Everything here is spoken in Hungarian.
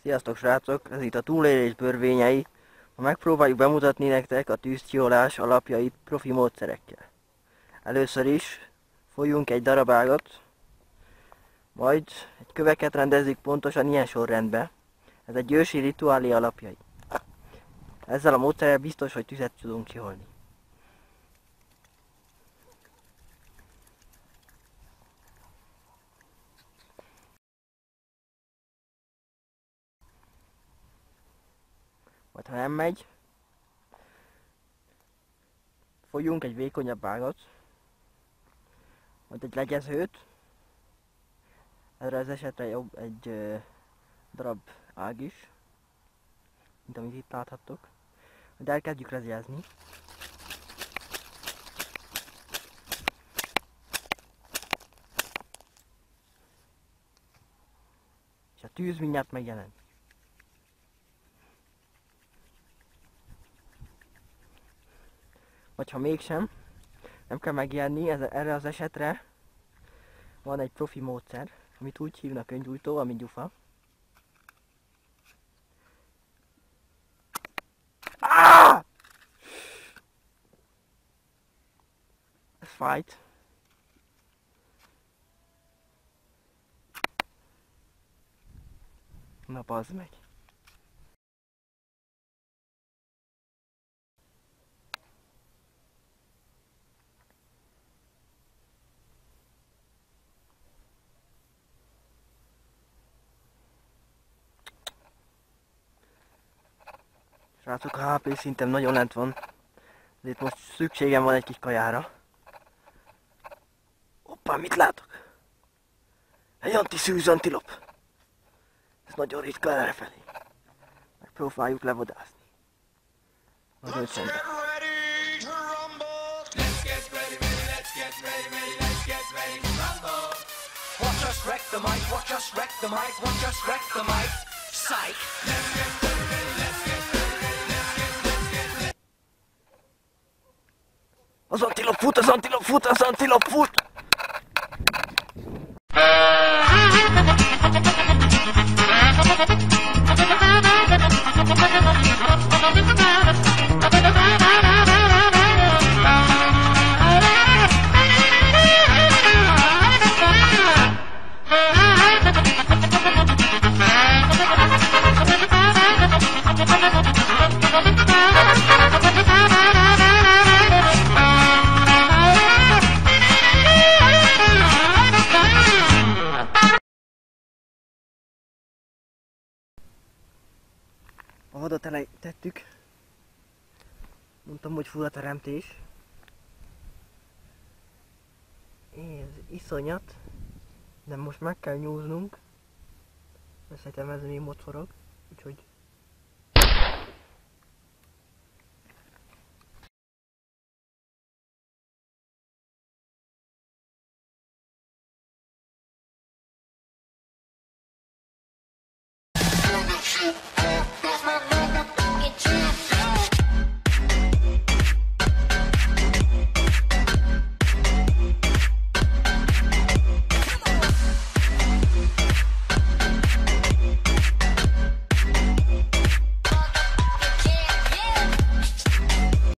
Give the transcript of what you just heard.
Sziasztok srácok, ez itt a túlélés bőrvényei. Ma megpróbáljuk bemutatni nektek a tűzcsiholás alapjait profi módszerekkel. Először is folyjunk egy darab ágat, majd egy köveket rendezzük pontosan ilyen sorrendbe. Ez egy ősi rituálé alapjai. Ezzel a módszerrel biztos, hogy tüzet tudunk csiholni. Majd ha nem megy, folyjunk egy vékonyabb ágat, majd egy legyezőt. Erre az esetre jobb egy darab ág is, mint amit itt láthattok. Majd elkezdjük rezjezni. És a tűz mindjárt megjelent. Vagy ha mégsem, nem kell megjelenni, erre az esetre van egy profi módszer, amit úgy hívnak öngyújtó, ami gyufa. Ez fájt. Na bazd meg. Srácok, a HP szintem nagyon lent van, ezért most szükségem van egy kis kajára. Hoppá, mit látok? Egy antiszűz antilop. Ez nagyon ritka errefelé. Megpróbáljuk levodászni. Nagyon csendben. Watch us wreck the mic, watch us wreck the mic, watch us wreck the mic. Psych. Az antilop fut, az antilop fut, az antilop fut! A hadat elejtettük. Mondtam, hogy full a teremtés. Ez iszonyat. De most meg kell nyúznunk. Mert szerintem ez még mocorog. Úgyhogy